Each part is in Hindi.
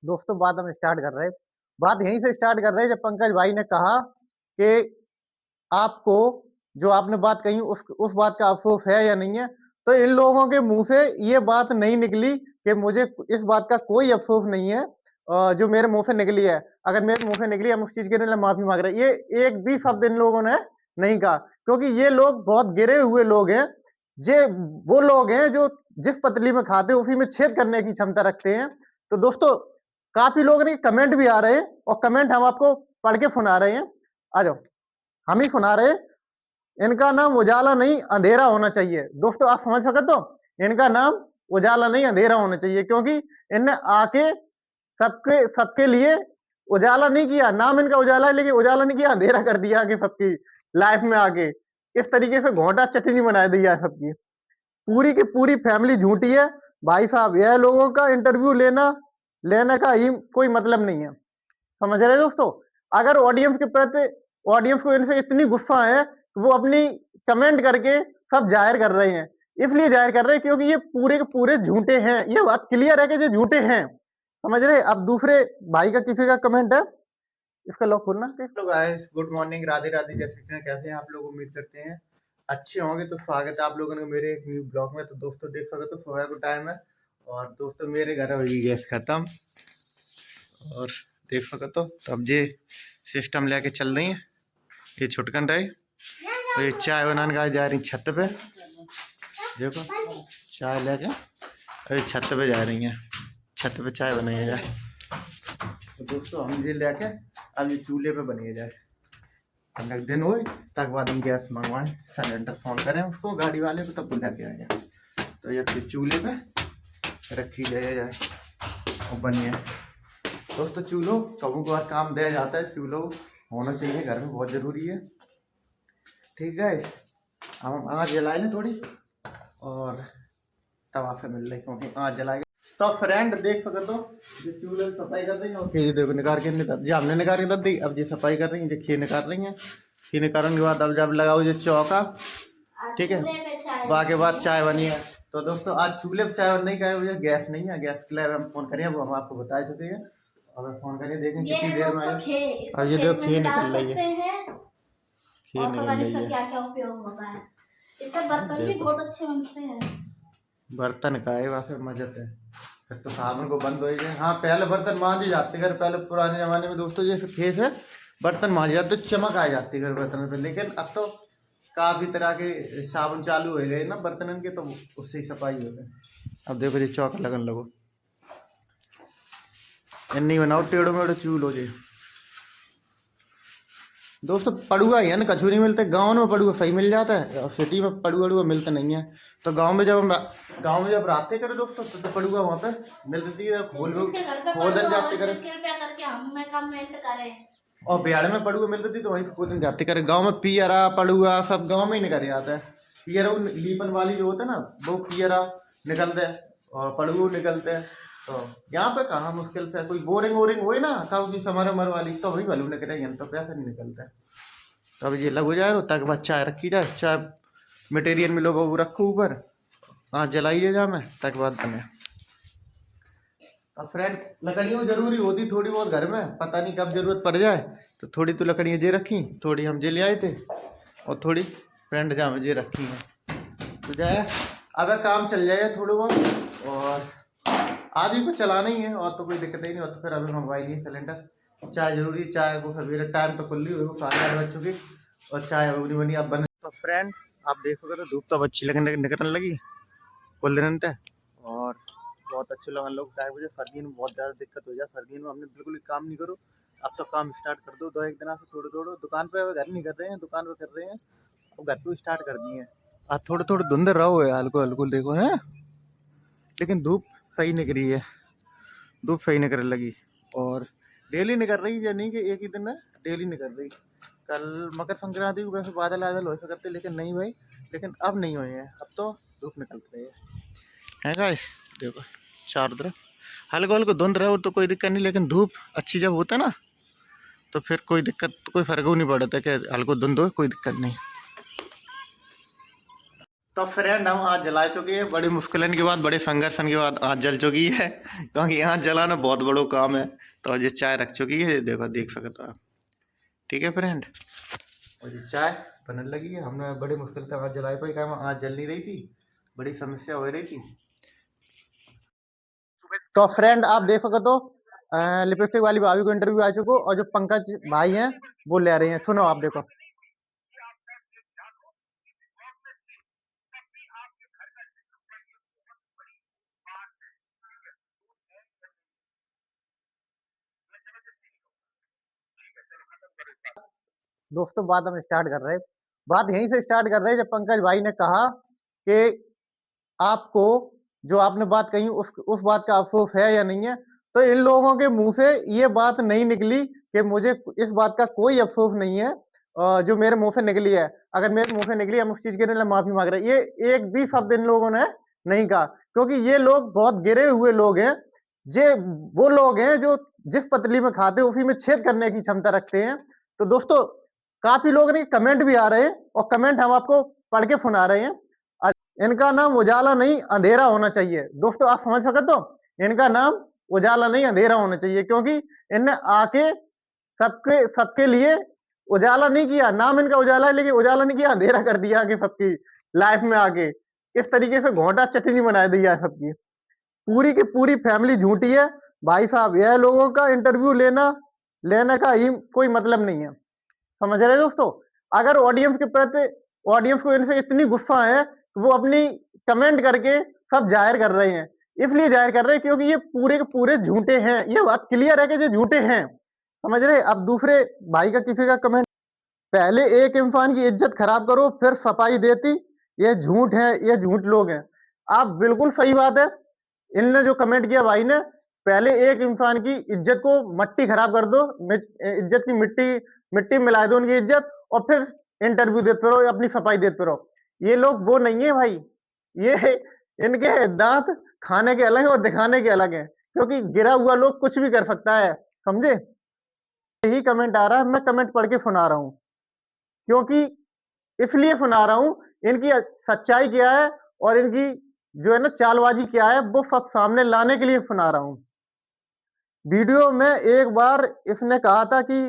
दोस्तों बात हम स्टार्ट कर रहे हैं। बात यहीं से स्टार्ट कर रहे हैं जब पंकज भाई ने कहा कि आपको जो आपने बात कही उस बात का अफसोस है या नहीं है। तो इन लोगों के मुंह से ये बात नहीं निकली कि मुझे इस बात का कोई अफसोस नहीं है, जो मेरे मुंह से निकली है। अगर मेरे मुंह से निकली हम उस चीज के लिए माफी मांग रहे हैं। ये एक भी शब्द इन लोगों ने नहीं कहा, क्योंकि ये लोग बहुत गिरे हुए लोग हैं। ये वो लोग हैं जो जिस पतली में खाते हैं उसी में छेद करने की क्षमता रखते हैं। तो दोस्तों काफी लोगों ने कमेंट भी आ रहे हैं और कमेंट हम आपको पढ़ के सुना रहे हैं। आ जाओ, हम ही सुना रहे हैं। इनका नाम उजाला नहीं अंधेरा होना चाहिए। दोस्तों आप समझ सकते हो, इनका नाम उजाला नहीं अंधेरा होना चाहिए, क्योंकि इनने आके सबके सबके लिए उजाला नहीं किया। नाम इनका उजाला है लेकिन उजाला नहीं किया, अंधेरा कर दिया आगे सबकी लाइफ में। आगे इस तरीके से घोंटा चटनी बना दिया है सबकी। पूरी की पूरी फैमिली झूठी है भाई साहब। यह लोगों का इंटरव्यू लेने का ही कोई मतलब नहीं है। समझ रहे दोस्तों? अगर ऑडियंस के प्रति ऑडियंस को इनसे इतनी गुस्सा है तो वो अपनी कमेंट करके सब जाहिर कर रहे हैं। इसलिए जाहिर कर रहे हैं क्योंकि ये पूरे के पूरे झूठे हैं। ये बात क्लियर है कि ये झूठे हैं। समझ रहे? अब दूसरे भाई का किसी का कमेंट है, इसका लॉक खोलना। Hello guys, good morning, Radhe Radhe. जैसे हैं, कैसे हैं आप लोग? उम्मीद करते हैं अच्छे होंगे। तो स्वागत है आप लोगों ने मेरे एक न्यू ब्लॉग में। तो दोस्तों देख सकते हो सुबह का टाइम है और दोस्तों मेरे घर हुई गैस खत्म और देख सकते हो। तो अब ये सिस्टम लेके चल रही है, ये छुटकन रहे और ये चाय बनाने का जा रही छत पे। देखो चाय लेके अभी छत पे जा रही है, छत पे चाय बनाई जाए। तो दोस्तों हम ये लेके अब ये चूल्हे पे बनिए जाए। पंद्रह दिन हुए तक बाद हम गैस मंगवाएं, सिलेंडर फोन करें उसको गाड़ी वाले को, तब बुला के आ जाए। तो ये फिर चूल्हे पे रखी जाए और बनिए। दोस्तों चूल्हो कभी कभार काम दिया जाता है, चूल्हो होना चाहिए घर में, बहुत ज़रूरी है। ठीक है, हम आँच जलाए लें थोड़ी और तवा से मिल रही, क्योंकि आँच जलाएगा। तो फ्रेंड देख सकते हो ये चूल्हे सफाई कर रही है और ये देखो निकाल के हमने निकाल के दब दी। अब ये सफाई कर रही है, ये खीर निकाल रही हैं। खीर निकालने के बाद अब जब लगाओ ये चौका, ठीक है, बाकी बाद चाय बनी है। तो दोस्तों आज चूल्हे पर चाय नहीं खाए, मुझे गैस नहीं है। गैस के लिए हम फोन करिए, वो हम आपको बता चुके हैं। अगर फोन करिए देखें कितनी देर में आए। और ये देखो खीर निकल रही है, खीर निकल रही है। क्या क्या उपयोग होता है इससे, बर्तन भी बहुत अच्छे बनते हैं। बर्तन का है वैसे मजत है, फिर तो साबुन को बंद हो जाए। हाँ पहले बर्तन मांजे जाते घर, पहले पुराने ज़माने में दोस्तों जैसे फेस है बर्तन मांजे जाते तो चमक आ जाती घर बर्तन पे। लेकिन अब तो काफ़ी तरह के साबुन चालू हो गए ना बर्तन के, तो उससे ही सफाई हो गई। अब देखो जी चौका लगन लगो, इन्नी बनाओ टेढ़ो मेढ़ो चूल हो जाए। दोस्तों पड़ुआ ही है ना, कछू नहीं मिलते। गाँव में पड़ुआ सही मिल जाता है और सिटी में पड़ुआ मिलता नहीं है। तो गाँव में जब रहते करें दोस्तों तो पड़ुआ वहाँ पे मिलती है, खोदन जाते करें और बिहार में पड़ुआ मिलती थी तो वहीं खोदन जाते करें। गाँव में पियरा पड़ुआ सब गाँव में ही निकल जाता है। पियरा लीपन वाली जो होता है ना वो पियरा निकलते हैं और पड़ुआ निकलते हैं। तो यहाँ पे कहाँ मुश्किल से कोई बोरिंग वोरिंग हुई ना था की समर मर वाली तो वही वालू निकले, यहाँ तो पैसा नहीं निकलता है। तो अब ये लग हो जाए तक बाद चाय रखी जाए, चाय मटेरियल मिलो वो रखो ऊपर, आँच जलाइए जा मैं तक बाद बने। अब फ्रेंड लकड़ियों जरूरी होती थोड़ी बहुत घर में, पता नहीं कब जरूरत पड़ जाए। तो थोड़ी तो लकड़ियाँ जे रखी, थोड़ी हम जे ले आए थे और थोड़ी फ्रेंड जहाँ जे रखी हैं। तो जाए अब काम चल जाए थोड़ा बहुत, और आज ही को चलाना ही है और तो कोई दिक्कत ही नहीं हो। तो फिर अभी मंगवाई ली सिलेंडर। चाय जरूरी, चाय को सवेरे टाइम तो खुली हुई 8:30 बज चुकी और चाय अभी नहीं बनी अब बने। तो फ्रेंड आप देखोगे तो धूप तो अच्छी निकलने लगी कुल दिन तक और बहुत अच्छे लगन लोग। टाइम मुझे सर्दी में बहुत ज़्यादा दिक्कत हो जाए, सर्दी में हमने बिल्कुल ही काम नहीं करो। अब तो काम स्टार्ट कर दो, 2-1 दिन से थोड़े थोड़े दुकान पे घर नहीं कर रहे हैं, दुकान पे कर रहे हैं। अब घर पे स्टार्ट कर दिए हैं। आज थोड़े थोड़े धुंध रहो है, हल्को हल्को देखो है, लेकिन धूप सही निकली है, धूप सही निकल लगी और डेली निकल रही है। नहीं कि एक ही दिन में, डेली निकल रही। कल मकर संक्रांति को वैसे बादल हो सकते लेकिन नहीं भाई, लेकिन अब नहीं हुए हैं, अब तो धूप निकल रही है गाइस। देखो चारों तरफ हल्को हल्को धुंध रहे हो तो कोई दिक्कत नहीं, लेकिन धूप अच्छी जब होता है ना तो फिर कोई दिक्कत, कोई फर्क नहीं पड़ता कि हल्को धुंध हो, कोई दिक्कत नहीं। तो फ्रेंड हम आज जला चुकी है, बड़ी मुश्किलन के बाद, बड़े संघर्षन के बाद आज जल चुकी है, क्योंकि यहाँ जलाना बहुत बड़ो काम है। तो ये चाय रख चुकी है, देखो देख सकते हो आप। ठीक है फ्रेंड, और ये चाय बनने लगी है। हमने बड़ी मुश्किल से आज जलाई पाई, काम आज जल नहीं रही थी, बड़ी समस्या हो रही थी। तो फ्रेंड आप देख सकते हो लिपस्टिक वाली भाभी को इंटरव्यू आ चुको, और जो पंकज भाई हैं वो ले रहे हैं। सुनो आप देखो। दोस्तों बात हम स्टार्ट कर रहे हैं, बात यहीं से स्टार्ट कर रहे हैं जब पंकज भाई ने कहा कि आपको जो आपने बात कही उस बात का अफसोस है या नहीं है। तो इन लोगों के मुंह से ये बात नहीं निकली कि मुझे इस बात का कोई अफसोस नहीं है, जो मेरे मुंह से निकली है। अगर मेरे मुंह से निकली, हम उस चीज के लिए माफी मांग रहे हैं। ये एक भी शब्द इन लोगों ने नहीं कहा, क्योंकि ये लोग बहुत गिरे हुए लोग हैं। ये वो लोग हैं जो जिस पतली में खाते हैं उसी में छेद करने की क्षमता रखते हैं। तो दोस्तों काफी लोग ने कमेंट भी आ रहे हैं, और कमेंट हम आपको पढ़ के सुना रहे हैं। इनका नाम उजाला नहीं अंधेरा होना चाहिए। दोस्तों आप समझ सकते हो, इनका नाम उजाला नहीं अंधेरा होना चाहिए, क्योंकि इनने आके सबके सबके लिए उजाला नहीं किया। नाम इनका उजाला है, लेकिन उजाला नहीं किया, अंधेरा कर दिया आगे सबकी लाइफ में। आगे इस तरीके से घोंटा चटनी बना दिया है सबकी। पूरी की पूरी फैमिली झूठी है भाई साहब। यह लोगों का इंटरव्यू लेने का ही कोई मतलब नहीं है, समझ रहे दोस्तों। अगर ऑडियंस के प्रति, ऑडियंस को इनसे इतनी गुस्सा है, वो अपनी कमेंट करके सब जाहिर कर रहे हैं। इसलिए जाहिर कर रहे हैं क्योंकि ये पूरे के पूरे झूठे हैं। ये बात क्लियर है कि ये झूठे हैं, समझ रहे। अब दूसरे भाई का किसी का कमेंट, पहले एक इंसान की इज्जत खराब करो फिर सफाई देती, ये झूठ है, ये झूठ लोग हैं। आप बिल्कुल सही बात है, इनने जो कमेंट किया भाई ने, पहले एक इंसान की इज्जत को मट्टी खराब कर दो, इज्जत की मिट्टी मिला दो उनकी इज्जत, और फिर इंटरव्यू देते रहो, अपनी सफाई देते रहो। ये लोग वो नहीं है भाई, ये इनके दांत खाने के अलग है और दिखाने के अलग है, क्योंकि गिरा हुआ लोग कुछ भी कर सकता है, समझे। यही कमेंट आ रहा है, मैं कमेंट पढ़ के सुना रहा हूं, क्योंकि इसलिए सुना रहा हूं, इनकी सच्चाई क्या है और इनकी जो है ना चालबाजी क्या है, वो सब सामने लाने के लिए सुना रहा हूं। वीडियो में एक बार इसने कहा था कि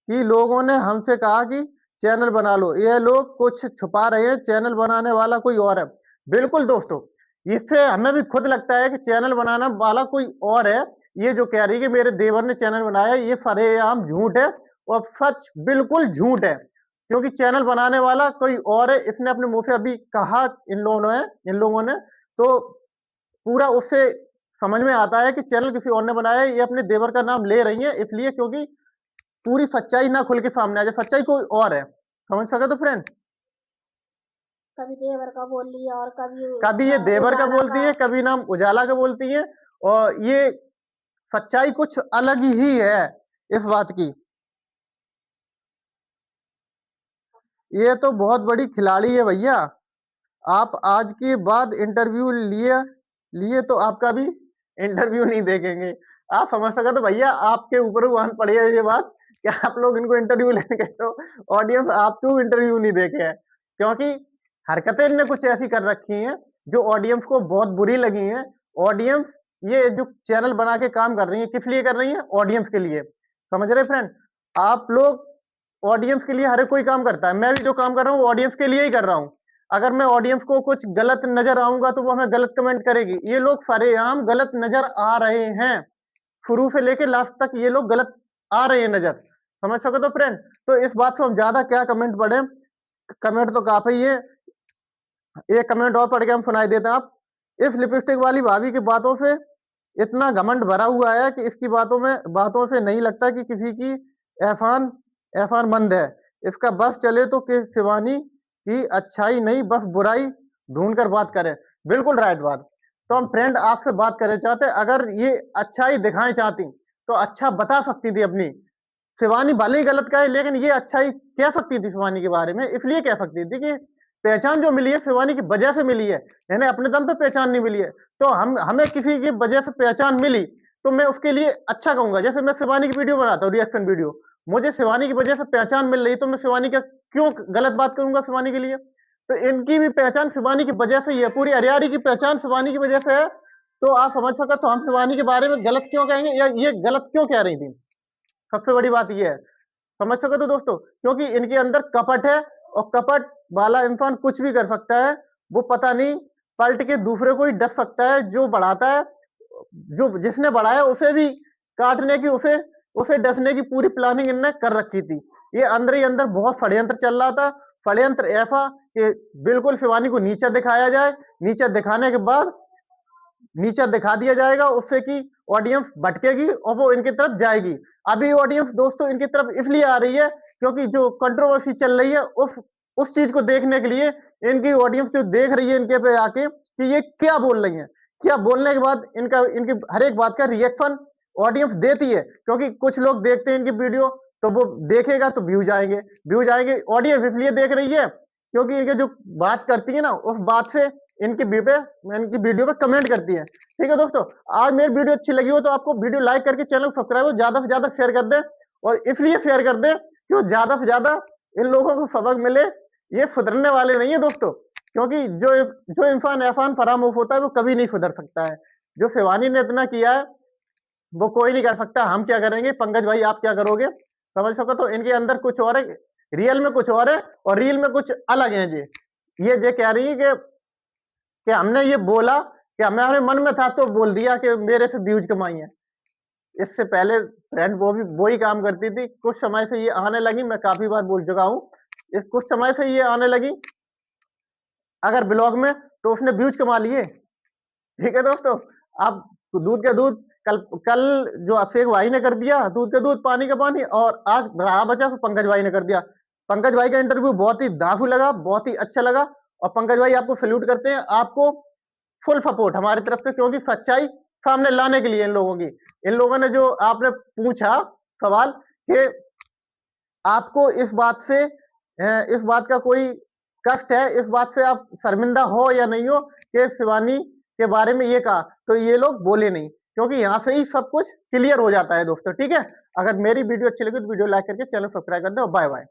लोगों ने हमसे कहा कि चैनल बना लो, ये लोग कुछ छुपा रहे हैं, चैनल बनाने वाला कोई और है। बिल्कुल दोस्तों, इससे हमें भी खुद लगता है कि चैनल बनाने वाला कोई और है। ये जो कह रही है कि मेरे देवर ने चैनल बनाया, ये सरेआम झूठ है, और सच बिल्कुल झूठ है, क्योंकि चैनल बनाने वाला कोई और है। इसने अपने मुंह से अभी कहा इन लोगों ने, तो पूरा उससे समझ में आता है कि चैनल किसी और ने बनाया है। ये अपने देवर का नाम ले रही है इसलिए, क्योंकि पूरी सच्चाई ना खुल के सामने आ जाए, सच्चाई कोई और है, समझ सके तो फ्रेंड। कभी देवर का बोल लिया और कभी ये देवर का बोलती है, कभी नाम उजाला का बोलती है, और ये सच्चाई कुछ अलग ही है इस बात की। ये तो बहुत बड़ी खिलाड़ी है भैया। आप आज के बाद इंटरव्यू लिए तो आपका भी इंटरव्यू नहीं देखेंगे। आप समझ सके तो भैया आपके ऊपर वहां पड़ी है ये बात कि आप लोग इनको इंटरव्यू लेने गए तो ऑडियंस आपको इंटरव्यू नहीं देखे है, क्योंकि हरकतें इनने कुछ ऐसी कर रखी हैं जो ऑडियंस को बहुत बुरी लगी हैं। ऑडियंस ये जो चैनल बना के काम कर रही है, किस लिए कर रही है? ऑडियंस के लिए, समझ रहे फ्रेंड। आप लोग ऑडियंस के लिए हर कोई काम करता है, मैं भी जो काम कर रहा हूँ ऑडियंस के लिए ही कर रहा हूँ। अगर मैं ऑडियंस को कुछ गलत नजर आऊंगा तो वो हमें गलत कमेंट करेगी। ये लोग सरेआम गलत नजर आ रहे हैं, शुरू से लेके लास्ट तक ये लोग गलत आ रहे हैं नजर, समझ सको तो फ्रेंड। तो इस बात को हम ज्यादा क्या कमेंट पढ़े, कमेंट तो काफी है। एक कमेंट और पढ़ के हम सुनाई देते हैं। आप इस लिपस्टिक वाली भाभी की बातों से इतना घमंड भरा हुआ है कि इसकी बातों से नहीं लगता कि किसी की एहसान मंद है। इसका बस चले तो कि शिवानी की अच्छाई नहीं बस बुराई ढूंढ कर बात करे। बिल्कुल राइट बात। तो हम फ्रेंड आपसे बात करना चाहते, अगर ये अच्छाई दिखाएं चाहती तो अच्छा बता सकती थी अपनी। शिवानी भले ही गलत कहे, लेकिन ये अच्छाई कह सकती थी शिवानी के बारे में। इसलिए कह सकती थी कि पहचान जो मिली है शिवानी की वजह से मिली है, यानी अपने दम पे पहचान नहीं मिली है। तो हमें किसी की वजह से पहचान मिली तो मैं उसके लिए अच्छा कहूंगा। जैसे मैं शिवानी की वीडियो बनाता हूँ, रिएक्शन वीडियो, मुझे शिवानी की वजह से पहचान मिल रही तो मैं शिवानी का क्यों गलत बात करूंगा शिवानी के लिए। तो इनकी भी पहचान शिवानी की वजह से ही है, पूरी हरियाणी की पहचान शिवानी की वजह से है। तो आप समझ सकते हो, तो हम शिवानी के बारे में गलत क्यों कहेंगे या ये गलत क्यों कह रही थी, सबसे बड़ी बात ये है, समझ सको तो दोस्तों, क्योंकि इनके अंदर कपट है, और कपट वाला इंसान कुछ भी कर सकता है। वो पता नहीं पलट के दूसरे को ही डस सकता है, जो बढ़ाता है, जो जिसने बढ़ाया उसे भी काटने की, उसे उसे डसने की पूरी प्लानिंग इनने कर रखी थी। ये अंदर ही अंदर बहुत षड्यंत्र चल रहा था। षड्यंत्र ऐसा कि बिल्कुल शिवानी को नीचा दिखाया जाए, नीचा दिखाने के बाद नीचा दिखा दिया जाएगा, उससे कि ऑडियंस भटकेगी और वो इनकी तरफ जाएगी। अभी ऑडियंस दोस्तों इनकी तरफ इसलिए आ रही है क्योंकि जो कंट्रोवर्सी चल रही है उस चीज को देखने के लिए इनकी ऑडियंस जो देख रही है इनके पे आके कि ये क्या बोल रही है, क्या बोलने के बाद इनकी हर एक बात का रिएक्शन ऑडियंस देती है। क्योंकि कुछ लोग देखते हैं इनकी वीडियो, तो वो देखेगा तो व्यूज आएंगे। ऑडियंस इसलिए देख रही है क्योंकि इनके जो बात करती है ना, उस बात से इनकी वीडियो पे कमेंट करती है। ठीक है दोस्तों, आज मेरी वीडियो अच्छी लगी हो तो आपको वीडियो लाइक करके चैनल को सब्सक्राइब हो, ज्यादा से ज्यादा शेयर कर दे, और इसलिए शेयर कर दे कि वो ज्यादा से ज्यादा इन लोगों को सबक मिले। ये सुधरने वाले नहीं है दोस्तों, क्योंकि जो इंसान एहसान फरामोश होता है वो कभी नहीं सुधर सकता है। जो शिवानी ने इतना किया है वो कोई नहीं कर सकता। हम क्या करेंगे, पंकज भाई आप क्या करोगे, समझ सको तो इनके अंदर कुछ और है, रियल में कुछ और है और रील में कुछ अलग है। ये कह रही है कि हमने ये बोला कि हमारे मन में था तो बोल दिया कि मेरे से व्यूज कमाई है। इससे पहले फ्रेंड वो ही काम करती थी, कुछ समय से ये आने लगी, मैं काफी बार बोल चुका हूँ, इस कुछ समय से ये आने लगी अगर ब्लॉग में, तो उसने व्यूज कमा लिए। ठीक है दोस्तों, आप दूध का दूध, कल जो अफेक भाई ने कर दिया, दूध का दूध पानी का पानी, और आज रहा बचा तो पंकज भाई ने कर दिया। पंकज भाई का इंटरव्यू बहुत ही दाफू लगा, बहुत ही अच्छा लगा, और पंकज भाई आपको सैल्यूट करते हैं, आपको फुल सपोर्ट हमारी तरफ से, क्योंकि सच्चाई सामने लाने के लिए इन लोगों ने जो आपने पूछा सवाल कि आपको इस बात का कोई कष्ट है, इस बात से आप शर्मिंदा हो या नहीं हो कि शिवानी के बारे में ये कहा, तो ये लोग बोले नहीं, क्योंकि यहाँ से ही सब कुछ क्लियर हो जाता है दोस्तों। ठीक है, अगर मेरी वीडियो अच्छी लगी तो वीडियो लाइक करके चैनल सब्सक्राइब कर दो। Bye bye.